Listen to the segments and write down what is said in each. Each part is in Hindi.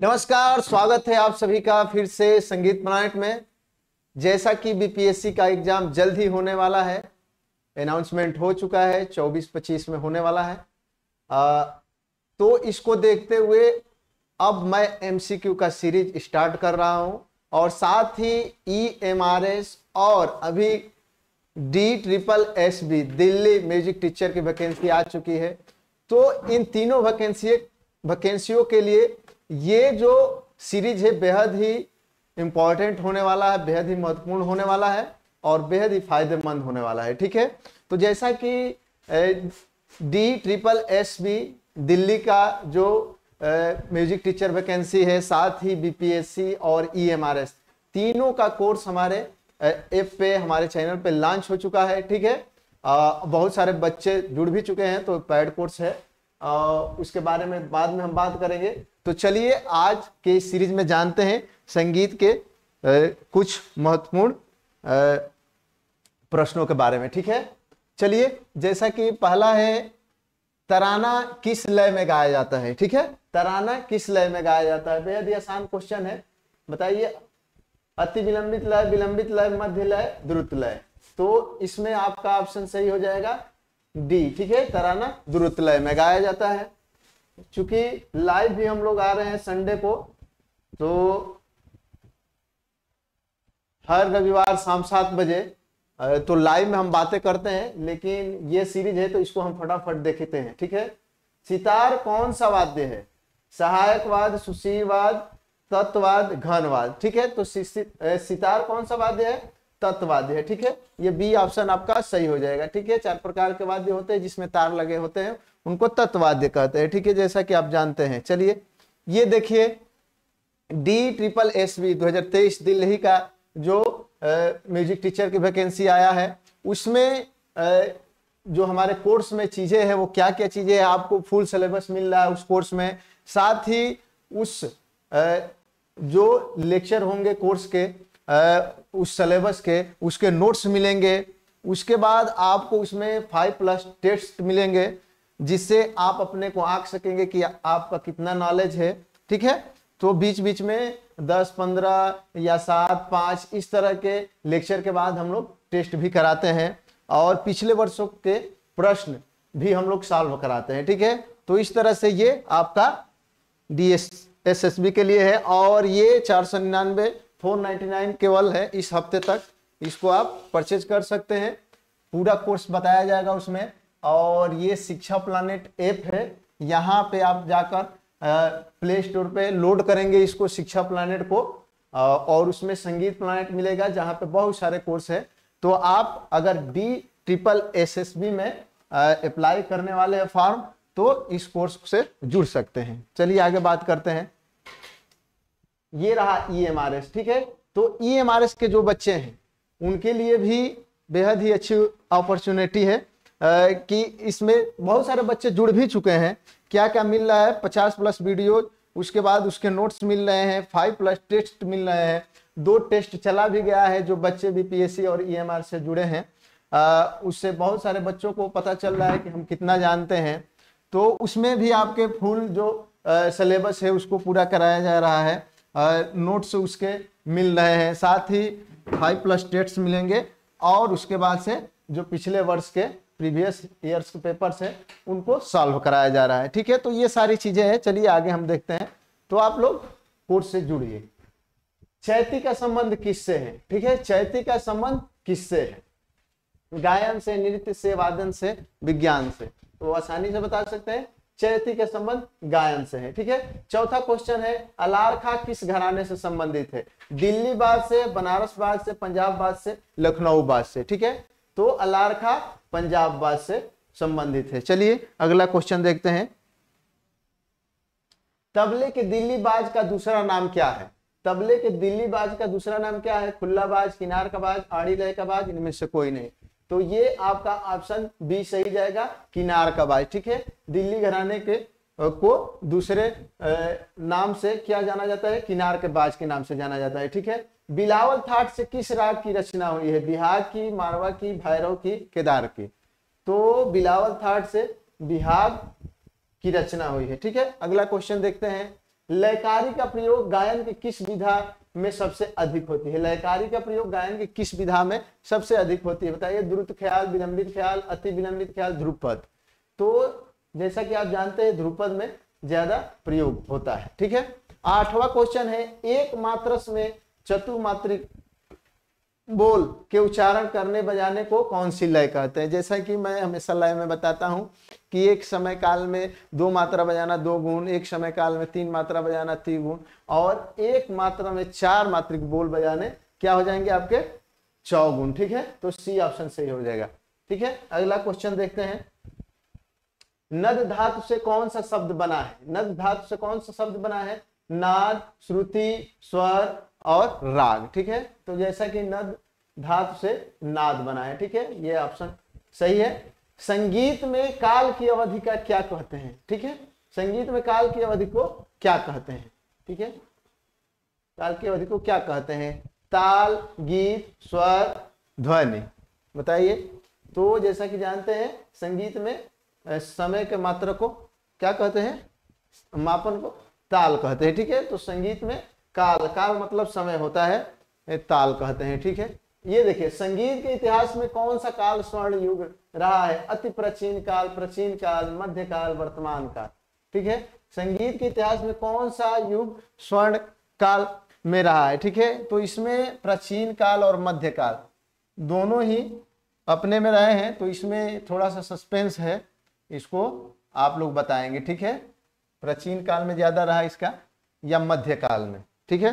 नमस्कार, स्वागत है आप सभी का फिर से संगीत प्लैनेट में। जैसा कि बीपीएससी का एग्जाम जल्द ही होने वाला है, अनाउंसमेंट हो चुका है, 24-25 में होने वाला है। तो इसको देखते हुए अब मैं एमसीक्यू का सीरीज स्टार्ट कर रहा हूं और साथ ही ईएमआरएस और अभी DSSB दिल्ली म्यूजिक टीचर की वैकेंसी आ चुकी है। तो इन तीनों वैकेंसियों के लिए ये जो सीरीज है बेहद ही इंपॉर्टेंट होने वाला है, बेहद ही महत्वपूर्ण होने वाला है और बेहद ही फायदेमंद होने वाला है। ठीक है, तो जैसा कि DSSB दिल्ली का जो म्यूजिक टीचर वैकेंसी है, साथ ही बीपीएससी और ईएमआरएस तीनों का कोर्स हमारे ऐप पे, हमारे चैनल पे लॉन्च हो चुका है। ठीक है, बहुत सारे बच्चे जुड़ भी चुके हैं, तो पेड कोर्स है, उसके बारे में बाद में हम बात करेंगे। तो चलिए आज के इस सीरीज में जानते हैं संगीत के कुछ महत्वपूर्ण प्रश्नों के बारे में। ठीक है, चलिए, जैसा कि पहला है, तराना किस लय में गाया जाता है। ठीक है, तराना किस लय में गाया जाता है, बेहद ही आसान क्वेश्चन है। बताइए, अति विलंबित लय, विलंबित लय, मध्य लय, द्रुत लय। तो इसमें आपका ऑप्शन सही हो जाएगा डी। ठीक है, तराना द्रुत लय में गाया जाता है। चूंकि लाइव भी हम लोग आ रहे हैं संडे को, तो हर रविवार शाम 7 बजे तो लाइव में हम बातें करते हैं, लेकिन ये सीरीज है तो इसको हम फटाफट देखते हैं। ठीक है, सितार कौन सा वाद्य है? सहायकवाद, सुशीलवाद, तत्ववाद, घनवाद। ठीक है, तो सितार कौन सा वाद्य है? तत्ववाद्य है। ठीक है, ये बी ऑप्शन आपका सही हो जाएगा। ठीक है, 4 प्रकार के वाद्य होते हैं जिसमें तार लगे होते हैं, उनको तत्ववाद्य कहते हैं। ठीक है, जैसा कि आप जानते हैं। चलिए, ये देखिए, DSSB 2023 दिल्ली का जो म्यूजिक टीचर की वैकेंसी आया है, उसमें जो हमारे कोर्स में चीजें हैं वो क्या क्या चीजें हैं, आपको फुल सिलेबस मिल रहा है उस कोर्स में। साथ ही उस जो लेक्चर होंगे कोर्स के, उस सिलेबस के, उसके नोट्स मिलेंगे। उसके बाद आपको उसमें 5+ टेस्ट मिलेंगे, जिससे आप अपने को आंक सकेंगे कि आपका कितना नॉलेज है। ठीक है, तो बीच बीच में 10, 15 या 7, 5 इस तरह के लेक्चर के बाद हम लोग टेस्ट भी कराते हैं और पिछले वर्षों के प्रश्न भी हम लोग सॉल्व कराते हैं। ठीक है, तो इस तरह से ये आपका DSSB के लिए है और ये 499 499 केवल है इस हफ्ते तक। इसको आप परचेज कर सकते हैं, पूरा कोर्स बताया जाएगा उसमें। और ये शिक्षा प्लैनेट ऐप है, यहाँ पे आप जाकर प्ले स्टोर पे लोड करेंगे इसको, शिक्षा प्लैनेट को, और उसमें संगीत प्लैनेट मिलेगा जहाँ पे बहुत सारे कोर्स है। तो आप अगर DSSB में अप्लाई करने वाले हैं फॉर्म, तो इस कोर्स से जुड़ सकते हैं। चलिए आगे बात करते हैं। ये रहा ईएमआरएस। ठीक है, तो ईएमआरएस के जो बच्चे हैं उनके लिए भी बेहद ही अच्छी अपॉर्चुनिटी है कि इसमें बहुत सारे बच्चे जुड़ भी चुके हैं। क्या क्या मिल रहा है? 50+ वीडियो, उसके बाद उसके नोट्स मिल रहे हैं, 5+ टेस्ट मिल रहे हैं, 2 टेस्ट चला भी गया है। जो बच्चे बीपीएससी और ईएमआर से जुड़े हैं, उससे बहुत सारे बच्चों को पता चल रहा है कि हम कितना जानते हैं। तो उसमें भी आपके फुल जो सिलेबस है उसको पूरा कराया जा रहा है, नोट्स उसके मिल रहे हैं, साथ ही 5+ टेस्ट मिलेंगे और उसके बाद से जो पिछले वर्ष के प्रीवियस ईयर्स के पेपर्स हैं उनको सॉल्व कराया जा रहा है। ठीक है, तो ये सारी चीजें हैं। चलिए आगे हम देखते हैं। तो आप लोग कोर्स से जुड़िए। चैती का संबंध किससे है? ठीक है, चैती का संबंध किससे है? गायन से, नृत्य से, वादन से, विज्ञान से। तो आसानी से बता सकते हैं, चैती का संबंध गायन से है। ठीक है, चौथा क्वेश्चन है, अलारखा किस घराने से संबंधित है? दिल्ली बाज से, बनारस बाज से, पंजाब बाज से, लखनऊ बाज से। ठीक है, तो अलारखा पंजाब बाज से संबंधित है। चलिए अगला क्वेश्चन देखते हैं। तबले के दिल्ली बाज का दूसरा नाम क्या है? तबले के दिल्ली बाज का दूसरा नाम क्या है? खुला बाज, किनार का बाज, आड़ी लय का बाज, इनमें से कोई नहीं। तो ये आपका ऑप्शन बी सही जाएगा, किनार का बाज। ठीक है, दिल्ली घराने के को दूसरे नाम से क्या जाना जाता है? किनार के बाज के नाम से जाना जाता है। ठीक है, बिलावल थाट से किस राग की रचना हुई है? बिहाग की, मारवा की, भैरव की, केदार की। तो बिलावल थाट से बिहाग की रचना हुई है। ठीक है, अगला क्वेश्चन देखते हैं। लयकारी का प्रयोग गायन के किस विधा में सबसे अधिक होती है? लयकारी का प्रयोग गायन की किस विधा में सबसे अधिक होती है? बताइए। द्रुत ख्याल, विलंबित ख्याल, अति विलंबित ख्याल, ध्रुपद। तो जैसा कि आप जानते हैं ध्रुपद में ज्यादा प्रयोग होता है। ठीक है। 8वां क्वेश्चन है, एक मात्रस में चतुर्मात्रिक बोल के उच्चारण करने बजाने को कौन सी लय कहते हैं? जैसा कि मैं हमेशा लय में बताता हूं कि एक समय काल में 2 मात्रा बजाना 2 गुण, एक समय काल में 3 मात्रा बजाना 3 गुण, और एक मात्रा में 4 मात्रिक बोल बजाने क्या हो जाएंगे आपके 4 गुण। ठीक है। तो सी ऑप्शन सही हो जाएगा। ठीक है। अगला क्वेश्चन देखते हैं, नद धातु से कौन सा शब्द बना है? नद धातु से कौन सा शब्द बना है? नाद, श्रुति, स्वर और राग। ठीक है। तो जैसा कि नद धातु से नाद बना है। ठीक है। ये ऑप्शन सही है। संगीत में काल की अवधि का क्या कहते हैं? ठीक है। संगीत में काल की अवधि को क्या कहते हैं? ठीक है। काल की अवधि को क्या कहते हैं? ताल, गीत, स्वर, ध्वनि। बताइए। तो जैसा कि जानते हैं संगीत में समय के मात्रा को क्या कहते हैं? मापन को ताल कहते हैं। ठीक है। तो संगीत में काल, काल मतलब समय होता है, ताल कहते हैं। ठीक है। ये देखिए, संगीत के इतिहास में कौन सा काल स्वर्ण युग रहा है? अति प्राचीन काल, प्राचीन काल, मध्य काल, वर्तमान काल। ठीक है। संगीत के इतिहास में कौन सा युग स्वर्ण काल में रहा है? ठीक है। तो इसमें प्राचीन काल और मध्य काल दोनों ही अपने में रहे हैं। तो इसमें थोड़ा सा सस्पेंस है, इसको आप लोग बताएंगे। ठीक है। प्राचीन काल में ज्यादा रहा इसका या मध्य काल में? ठीक है।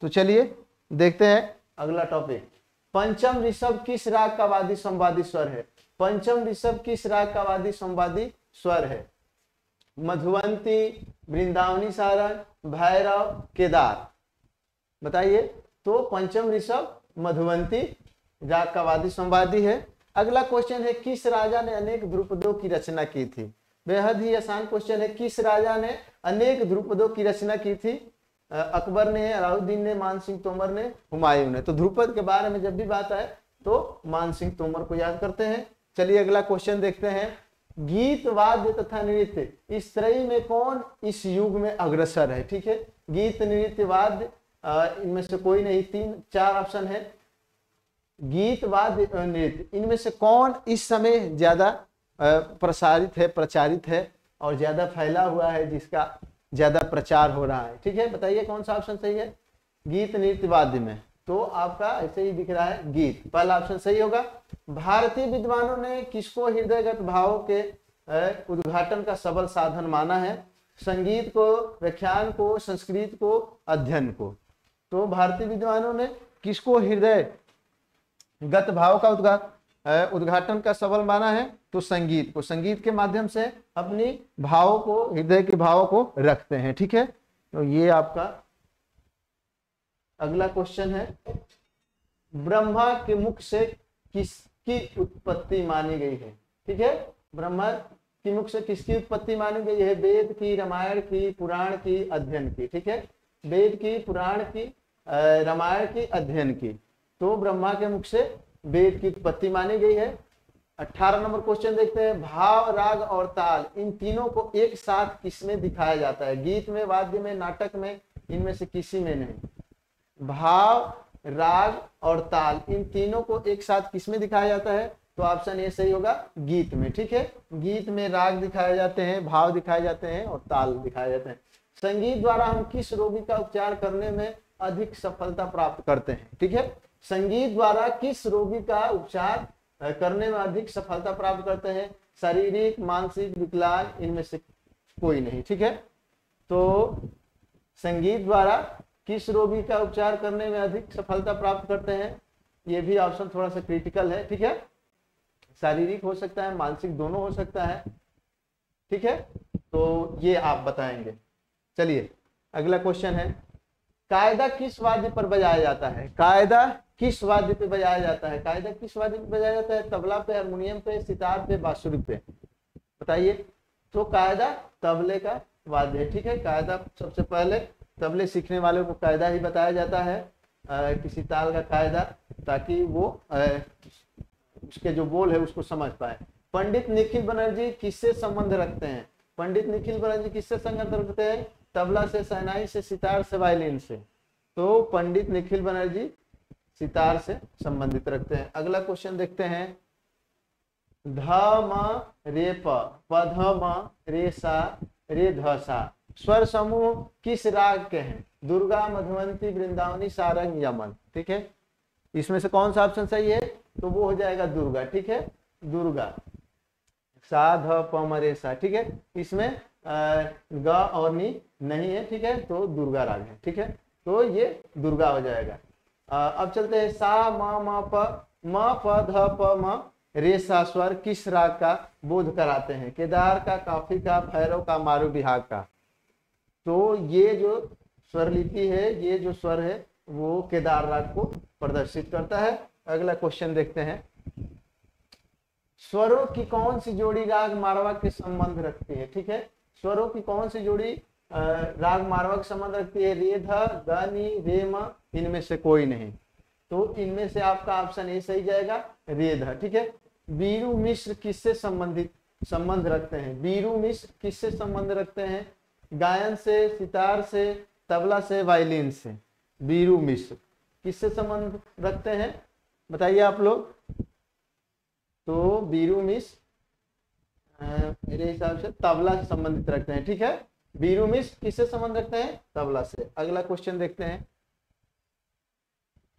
तो चलिए देखते हैं अगला टॉपिक। पंचम ऋषभ किस राग का वादी संवादी स्वर है? पंचम ऋषभ किस राग का वादी संवादी स्वर है? मधुवंती, वृंदावनी सारण, भैरव, केदार। बताइए। तो पंचम ऋषभ मधुवंती राग का वादी संवादी है। अगला क्वेश्चन है, किस राजा ने अनेक ध्रुपदों की रचना की थी? बेहद ही आसान क्वेश्चन है। किस राजा ने अनेक ध्रुपदों की रचना की थी? अकबर ने, अलाउद्दीन ने, मानसिंह तोमर ने, हुमायूं ने। तो ध्रुपद के बारे में जब भी बात आए तो मानसिंह तोमर को याद करते हैं। चलिए अगला क्वेश्चन देखते हैं, गीत, वाद्य तथा नृत्य इस त्रयी में कौन इस युग में अग्रसर है? ठीक है। गीत, नृत्य, वाद्य, इनमें से कोई नहीं, 4 ऑप्शन है। गीत, वाद्य, नृत्य, इनमें से कौन इस समय ज्यादा प्रसारित है, प्रचारित है और ज्यादा फैला हुआ है, जिसका ज्यादा प्रचार हो रहा है? ठीक है। बताइए कौन सा ऑप्शन सही है गीत, नृत्य, वाद्य में? तो आपका ऐसे ही दिख रहा है गीत, पहला ऑप्शन सही होगा। भारतीय विद्वानों ने किसको हृदयगत भावों के उद्घाटन का सबल साधन माना है? संगीत को, व्याख्यान को, संस्कृत को, अध्ययन को। तो भारतीय विद्वानों ने किसको हृदयगत भाव का उद्घाटन का सबल माना है? तो संगीत को। संगीत के माध्यम से अपनी भावों को, हृदय के भावों को रखते हैं। ठीक है। तो ये आपका अगला क्वेश्चन है, ब्रह्मा के मुख से किसकी उत्पत्ति मानी गई है? ठीक है। ब्रह्मा के मुख से किसकी उत्पत्ति मानी गई है? वेद की, रामायण की, पुराण की, अध्ययन की। ठीक है। वेद की, पुराण की, रामायण की, अध्ययन की। तो ब्रह्मा के मुख से वेद की उत्पत्ति मानी गई है। 18 नंबर क्वेश्चन देखते हैं, भाव, राग और ताल इन तीनों को एक साथ किसमें दिखाया जाता है? गीत में, वाद्य में, नाटक में, इनमें से किसी में नहीं। भाव, राग और ताल इन तीनों को एक साथ किसमें दिखाया जाता है? तो ऑप्शन ए सही होगा, गीत में। ठीक है। गीत में राग दिखाए जाते हैं, भाव दिखाए जाते हैं और ताल दिखाए जाते हैं। संगीत द्वारा हम किस रोगी का उपचार करने में अधिक सफलता प्राप्त करते हैं? ठीक है। संगीत द्वारा किस रोगी का उपचार करने में अधिक सफलता प्राप्त करते हैं? शारीरिक, मानसिक, विकलांग, इनमें से कोई नहीं। ठीक है। तो संगीत द्वारा किस रोगी का उपचार करने में अधिक सफलता प्राप्त करते हैं? ये भी ऑप्शन थोड़ा सा क्रिटिकल है। ठीक है। शारीरिक हो सकता है, मानसिक, दोनों हो सकता है। ठीक है। तो ये आप बताएंगे। चलिए अगला क्वेश्चन है, कायदा किस वाद्य पर बजाया जाता है? कायदा किस वाद्य पे बजाया जाता है? कायदा किस वाद्य पे बजाया जाता है? तबला पे, हारमोनियम पे, सितार पे, बांसुरी पे। बताइए। तो कायदा तबले का वाद्य है। ठीक है। कायदा सबसे पहले तबले सीखने वाले को कायदा ही बताया जाता है, किसी ताल का कायदा, ताकि वो उसके जो बोल है उसको समझ पाए। पंडित निखिल बनर्जी किससे संबंध रखते हैं? पंडित निखिल बनर्जी किससे संबंध रखते हैं? तबला से, शहनाई से, सितार से, वायलिन से। तो पंडित निखिल बनर्जी सितार से संबंधित रखते हैं। अगला क्वेश्चन देखते हैं, ध म रे प, प ध म रे सा रे ध सा स्वर समूह किस राग के हैं? दुर्गा, मधुवंती, वृंदावनी, सारंग, यमन। ठीक है, इसमें से कौन सा ऑप्शन सही है? तो वो हो जाएगा दुर्गा। ठीक है, दुर्गा, सा ध प म रे सा। ठीक है, इसमें ग और नी नहीं है। ठीक है, तो दुर्गा राग है। ठीक है, तो ये दुर्गा हो जाएगा। अब चलते हैं, सा म प ध प म रे सा स्वर किस राग का बोध कराते हैं? केदार का, काफी का, भैरव का, मारू बिहाग का। तो ये जो स्वर लिपि है, ये जो स्वर है वो केदार राग को प्रदर्शित करता है। अगला क्वेश्चन देखते हैं, स्वरों की कौन सी जोड़ी राग मारवा के संबंध रखती है? ठीक है, स्वरों की कौन सी जोड़ी राग मारवा के संबंध रखती है? रे ध, ग नी, रे म, इनमें से कोई नहीं। तो इनमें से आपका ऑप्शन ए सही जाएगा, रे ध। ठीक है, बीरू मिश्र किससे संबंध रखते हैं? बीरू मिश्र किससे संबंध रखते हैं? गायन से, सितार से, तबला से, वायलिन से। बीरू मिश्र किससे संबंध रखते हैं बताइए आप लोग? तो बीरू मिश्र मेरे हिसाब से तबला से संबंधित रखते हैं। ठीक है, बीरू मिश्र किससे संबंध रखते हैं? तबला से। अगला क्वेश्चन देखते हैं,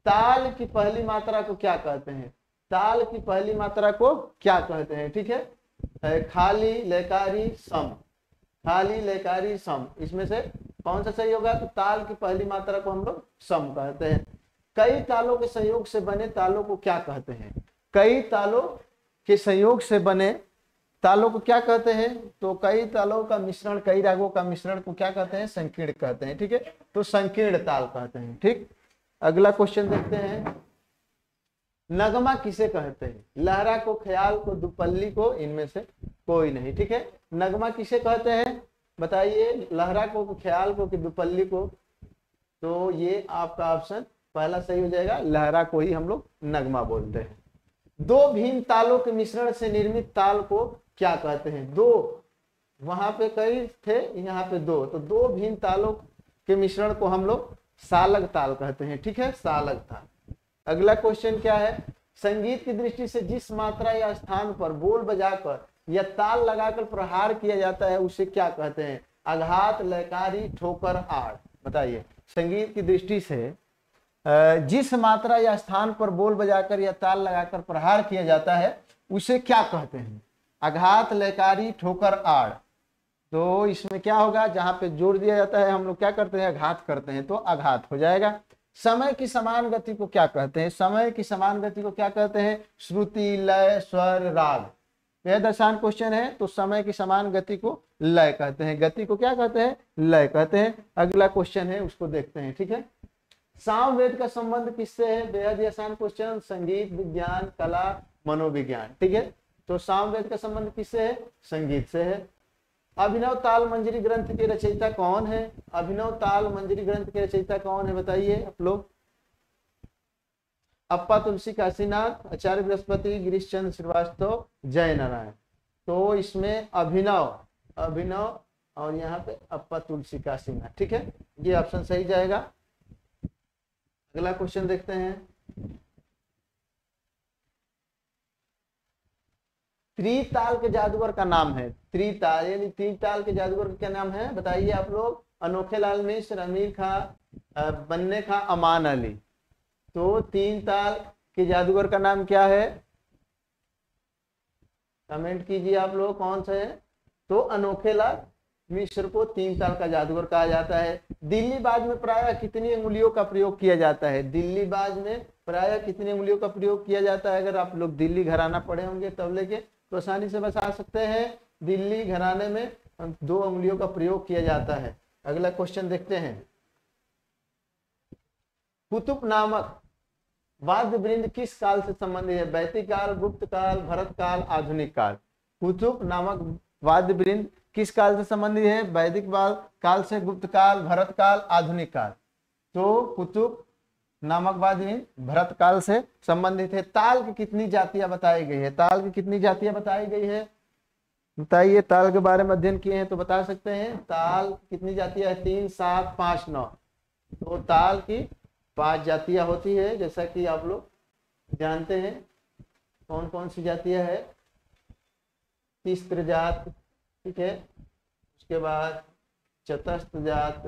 ताल की पहली मात्रा को क्या कहते हैं? ताल की पहली मात्रा को क्या कहते हैं? ठीक है, खाली, लयकारी, सम। खाली, लयकारी, सम, इसमें से कौन सा सही होगा? तो ताल की पहली मात्रा को हम लोग सम कहते हैं। कई तालों के संयोग से बने तालों को क्या कहते हैं? कई तालों के संयोग से बने तालों को क्या कहते हैं? तो कई तालों का मिश्रण, कई रागों का मिश्रण को क्या कहते हैं? संकीर्ण कहते हैं। ठीक है, तो संकीर्ण ताल कहते हैं। ठीक, अगला क्वेश्चन देखते हैं, नगमा किसे कहते हैं? लहरा को, ख्याल को, दुपल्ली को, इनमें से कोई नहीं। ठीक है, नगमा किसे कहते हैं बताइए? लहरा को, ख्याल को, कि दुपल्ली को? तो ये आपका ऑप्शन पहला सही हो जाएगा, लहरा को ही हम लोग नगमा बोलते हैं। दो भिन्न तालों के मिश्रण से निर्मित ताल को क्या कहते हैं? दो, वहां पे कई थे, यहाँ पे दो, तो दो भिन्न तालों के मिश्रण को हम लोग सालग ताल कहते हैं। ठीक है, सालग ताल। अगला क्वेश्चन क्या है, संगीत की दृष्टि से जिस मात्रा या स्थान पर बोल बजाकर या ताल लगाकर प्रहार किया जाता है उसे क्या कहते हैं? आघात, लयकारी, ठोकर, आड़। बताइए, संगीत की दृष्टि से जिस मात्रा या स्थान पर बोल बजाकर या ताल लगाकर प्रहार किया जाता है उसे क्या कहते हैं? आघात, लयकारी, ठोकर, आड़। तो इसमें क्या होगा? जहां पे जोर दिया जाता है हम लोग क्या करते हैं? आघात करते हैं, तो आघात हो जाएगा। समय की समान गति को क्या कहते हैं? समय की समान गति को क्या कहते हैं? श्रुति, लय, स्वर, राग। बेहद आसान क्वेश्चन है। तो समय की समान गति को लय कहते हैं, गति को क्या कहते हैं? लय कहते हैं। अगला क्वेश्चन है, उसको देखते हैं। ठीक है, सामवेद का संबंध किससे है? बेहद आसान क्वेश्चन, संगीत, विज्ञान, कला, मनोविज्ञान। ठीक है, तो सामवेद का संबंध किससे है? संगीत से है। अभिनव ताल मंजरी ग्रंथ के रचयिता कौन है? अभिनव ताल मंजरी ग्रंथ के रचयिता कौन है बताइए आप लोग? अप्पा तुलसी काशीनाथ, आचार्य बृहस्पति, गिरीश चंद्र श्रीवास्तव, जय नारायण। तो इसमें अभिनव और यहाँ पे अप्पा तुलसी काशीनाथ। ठीक है, ये ऑप्शन सही जाएगा। अगला क्वेश्चन देखते हैं, त्रिताल के जादूगर का नाम है? त्रिताल यानी त्रिताल के जादूगर का क्या नाम है बताइए आप लोग? अनोखे लाल मिश्र, अमीर खां, बन्ने खां, अमान अली। तो तीन ताल के जादूगर का नाम क्या है? कमेंट कीजिए आप लोग, कौन सा है? तो अनोखे लाल मिश्र को तीन ताल का जादूगर कहा जाता है। दिल्ली बाज में प्रायः कितनी अंगुलियों का प्रयोग किया जाता है? दिल्ली बाज में प्रायः कितनी अंगुलियों का प्रयोग किया जाता है? अगर आप लोग दिल्ली घराना पढ़े होंगे तबले के तो आसानी से बता सकते हैं, दिल्ली घराने में 2 अंगुलियों का प्रयोग किया जाता है। अगला क्वेश्चन देखते हैं, कुतुब नामक वाद्य वृंद किस काल से संबंधित है? वैदिक काल, गुप्त काल, भरत काल, आधुनिक काल। कुतुब नामक वाद्य वृंद किस काल से संबंधित है? वैदिक काल से, गुप्त काल, भरत काल, आधुनिक काल। तो कुतुब नामक वाद्य वृंद भरत काल से संबंधित है। ताल की कितनी जातियां बताई गई है? ताल की कितनी जातियां बताई गई है? बताइए, ताल के बारे में अध्ययन किए हैं तो बता सकते हैं ताल कितनी जातियां है? 3, 7, 5, 9। तो ताल की 5 जातियां होती है, जैसा कि आप लोग जानते हैं। कौन कौन सी जातियां है? तिस्र जात, ठीक है। उसके बाद चतस्थ जात,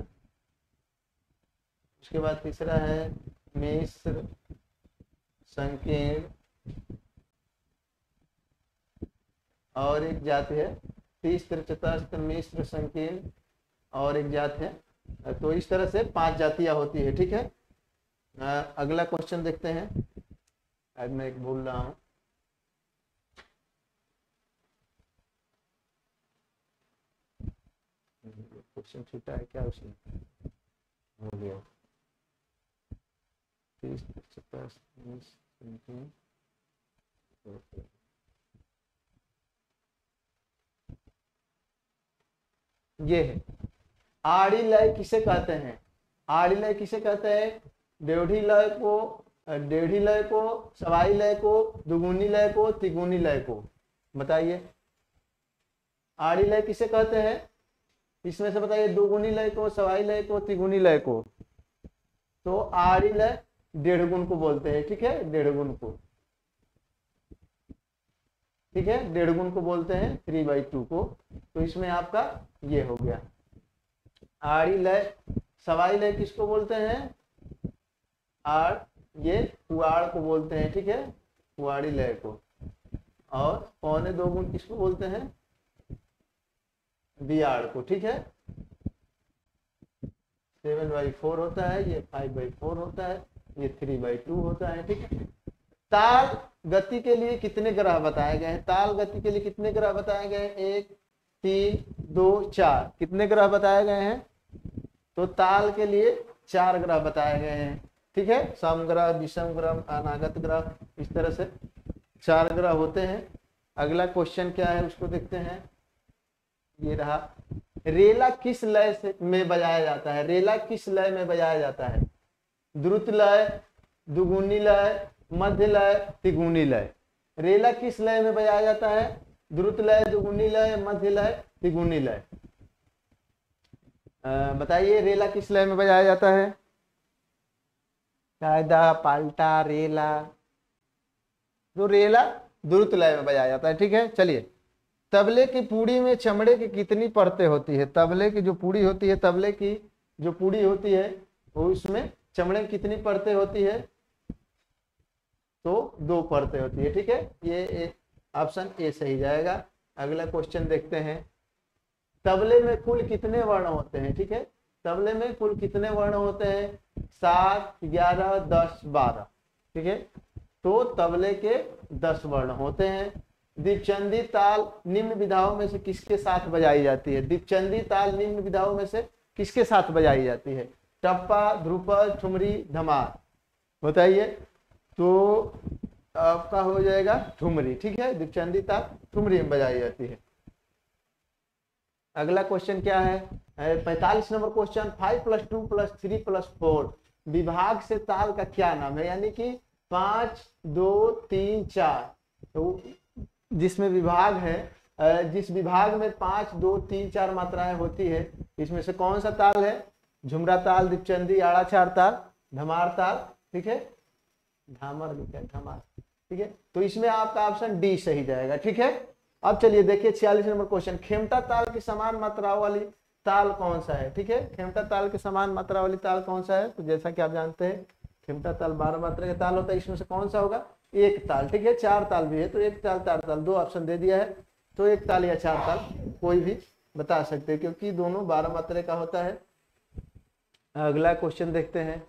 उसके बाद तीसरा है मिश्र संकीर्ण, और एक जात है तिस्र चतस्थ मिश्र संकीर्ण, और एक जात है। तो इस तरह से 5 जातियां होती है, ठीक है। अगला क्वेश्चन देखते हैं। आज मैं एक भूल रहा हूं। क्वेश्चन छूटा है क्या? उसमें हो गया। तिस्र चतस्थ मिश्र संकीर्ण, ये है। आड़ी लय किसे कहते हैं? आड़ी लय किसे कहते हैं? डेढ़ी लय को, डेढ़ी लय को, सवाई लय को, दुगुनी लय को, तिगुनी लय को। बताइए, आड़ी लय किसे कहते हैं? इसमें से बताइए, दुगुनी लय को, सवाई लय को, तिगुनी लय को। तो आड़ी लय डेढ़ गुण को बोलते हैं, ठीक है, डेढ़ गुण को, ठीक है, डेढ़ गुण को बोलते हैं, 3/2 को। तो इसमें आपका ये हो गया आड़ी लय। सवाई लय किसको बोलते हैं? आड़, ये कुआड़ को बोलते हैं, ठीक है, कुआड़ी लय को। और पौने 2 गुण किसको बोलते हैं? बियाड़ को, ठीक है। 7/4 होता है, ये 5/4 होता है, ये 3/2 होता है, ठीक है। ताल गति के लिए कितने ग्रह बताए गए हैं? ताल गति के लिए कितने ग्रह बताए गए हैं? 1, 3, 2, 4। कितने ग्रह बताए गए हैं? तो ताल के लिए 4 ग्रह बताए गए हैं, ठीक है। समग्रह, विषम ग्रह, अनागत ग्रह, इस तरह से 4 ग्रह होते हैं। अगला क्वेश्चन क्या है उसको देखते हैं। ये रहा, रेला किस लय से में बजाया जाता है? रेला किस लय में बजाया जाता है? द्रुत लय, दुगुनी लय, मध्य लय, तिगुनी लय। रेला किस लय में बजाया जाता है? द्रुत लय, दुगुनी लय, मध्य लय, तिगुनी लय। बताइए, रेला किस लय में बजाया जाता है? कायदा, पाल्टा, रेला। तो रेला द्रुत लय में बजाया जाता है, ठीक है। चलिए, तबले की पूड़ी में चमड़े की कितनी परतें होती है? तबले की जो पूड़ी होती है, तबले की जो पूड़ी होती है, वो उसमें चमड़े की कितनी परतें होती है? तो 2 परतें होती है, ठीक है। ये ऑप्शन ए सही जाएगा। अगला क्वेश्चन देखते हैं। तबले में कुल कितने वर्ण होते हैं? ठीक है, तबले में कुल कितने वर्ण होते हैं? 7, 11, 10, 12, ठीक है। तो तबले के 10 वर्ण होते हैं। दीपचंदी ताल निम्न विधाओं में से किसके साथ बजाई जाती है? दीपचंदी ताल निम्न विधाओं में से किसके साथ बजाई जाती है? टप्पा, ध्रुपद, ठुमरी, धमार। बताइए। तो आपका हो जाएगा ठुमरी, ठीक है। दीपचंदी ताल ठुमरी में बजाई जाती है। अगला क्वेश्चन क्या है? 45 नंबर क्वेश्चन। 5 + 2 + 3 + 4 विभाग से ताल का क्या नाम है? यानी कि 5, 2, 3, 4। तो जिसमें विभाग है, जिस विभाग में 5, 2, 3, 4 मात्राएं होती है, इसमें से कौन सा ताल है? झुमरा ताल, दीपचंदी, आड़ाचार ताल, धमार ताल, ठीक है। धामर लिखा है, धमार, ठीक है। तो इसमें आपका ऑप्शन डी सही जाएगा, ठीक है। अब चलिए देखिए 46 नंबर क्वेश्चन। खेमटा ताल की समान मात्राओं वाली ताल कौन सा है? ठीक है, खेमटा ताल के समान मात्रा वाली ताल कौन सा है? तो जैसा कि आप जानते हैं, खेमटा ताल 12 मात्रा का ताल होता है। इसमें से कौन सा होगा? एक ताल, ठीक है। 4 ताल भी है, तो एक ताल, 4 ताल, 2 ऑप्शन दे दिया है। तो एक ताल या 4 ताल कोई भी बता सकते हैं, क्योंकि दोनों 12 मात्रा का होता है। अगला क्वेश्चन देखते हैं।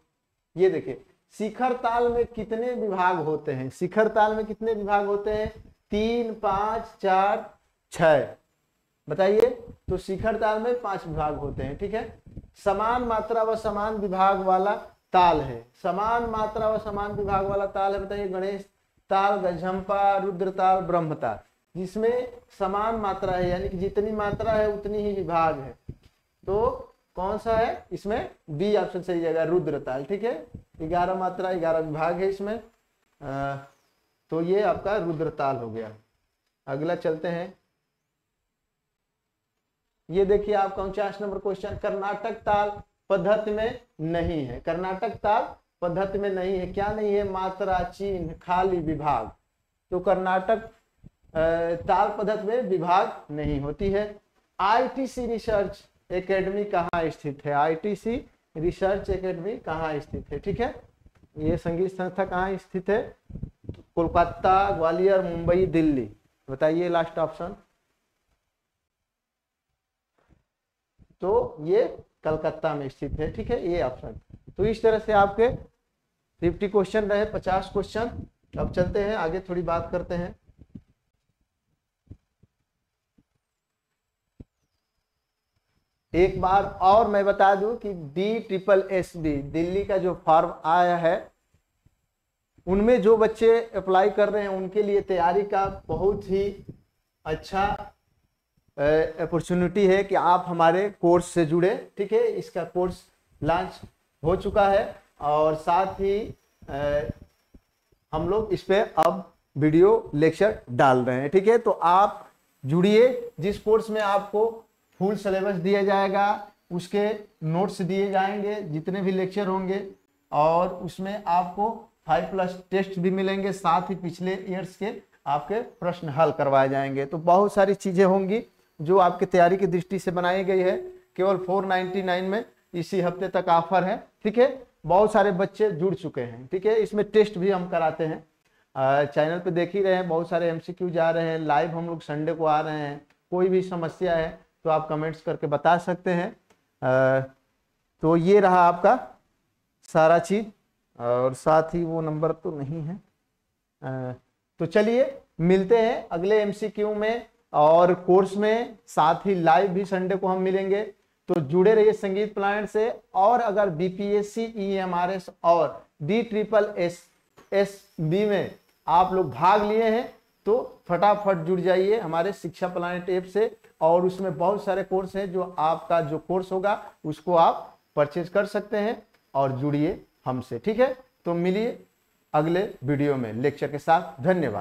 ये देखिए, शिखर ताल में कितने विभाग होते हैं? शिखर ताल में कितने विभाग होते हैं? 3, 5, 4, 6। बताइए। तो शिखर ताल में 5 विभाग होते हैं, ठीक है। समान मात्रा व समान विभाग वाला ताल है। समान मात्रा व समान विभाग वाला ताल है, बताइए। गणेश ताल, गझम्पा, रुद्र ताल, ब्रह्म ताल। जिसमें समान मात्रा है, यानी कि जितनी मात्रा है उतनी ही विभाग है, तो कौन सा है? इसमें बी ऑप्शन सही जाएगा, रुद्र ताल, ठीक है। 11 मात्रा, 11 विभाग है इसमें। तो ये आपका रुद्र ताल हो गया। अगला चलते हैं। ये देखिए आपका 49 नंबर क्वेश्चन, कर्नाटक ताल पद्धति में नहीं है। कर्नाटक ताल पद्धति में नहीं है, क्या नहीं है? मात्रा, चिन्ह, खाली, विभाग। तो कर्नाटक ताल पद्धति में विभाग नहीं होती है। आईटीसी रिसर्च एकेडमी कहाँ स्थित है? आईटीसी रिसर्च एकेडमी कहाँ स्थित है? ठीक है, ये संगीत संस्था कहाँ स्थित है? कोलकाता, ग्वालियर, मुंबई, दिल्ली। बताइए लास्ट ऑप्शन। तो ये कलकत्ता में स्थित है। ठीक है, ये ऑप्शन। तो इस तरह से आपके 50 क्वेश्चन रहे, 50 क्वेश्चन। अब चलते हैं आगे, थोड़ी बात करते हैं। एक बार और मैं बता दूं कि DSSSB दिल्ली का जो फॉर्म आया है, उनमें जो बच्चे अप्लाई कर रहे हैं उनके लिए तैयारी का बहुत ही अच्छा अपॉर्चुनिटी है कि आप हमारे कोर्स से जुड़े। ठीक है, इसका कोर्स लॉन्च हो चुका है और साथ ही हम लोग इस पे अब वीडियो लेक्चर डाल रहे हैं। ठीक है, तो आप जुड़िए। जिस कोर्स में आपको फुल सिलेबस दिया जाएगा, उसके नोट्स दिए जाएंगे, जितने भी लेक्चर होंगे, और उसमें आपको 5+ टेस्ट भी मिलेंगे, साथ ही पिछले ईयर्स के आपके प्रश्न हल करवाए जाएंगे। तो बहुत सारी चीजें होंगी जो आपकी तैयारी की दृष्टि से बनाई गई है। केवल 499 में इसी हफ्ते तक ऑफर है। ठीक है, बहुत सारे बच्चे जुड़ चुके हैं। ठीक है, इसमें टेस्ट भी हम कराते हैं, चैनल पे देख ही रहे हैं, बहुत सारे MCQ जा रहे हैं, लाइव हम लोग संडे को आ रहे हैं। कोई भी समस्या है तो आप कमेंट्स करके बता सकते हैं। तो ये रहा आपका सारा चीज, और साथ ही वो नंबर तो नहीं है। तो चलिए मिलते हैं अगले MCQ में और कोर्स में, साथ ही लाइव भी संडे को हम मिलेंगे। तो जुड़े रहिए संगीत प्लानेट से। और अगर BPSC, EMRS और DSSSB में आप लोग भाग लिए हैं तो फटाफट जुड़ जाइए हमारे शिक्षा प्लानेट ऐप से, और उसमें बहुत सारे कोर्स हैं जो आपका जो कोर्स होगा उसको आप परचेज कर सकते हैं, और जुड़िए हमसे। ठीक है, तो मिलिए अगले वीडियो में लेक्चर के साथ। धन्यवाद।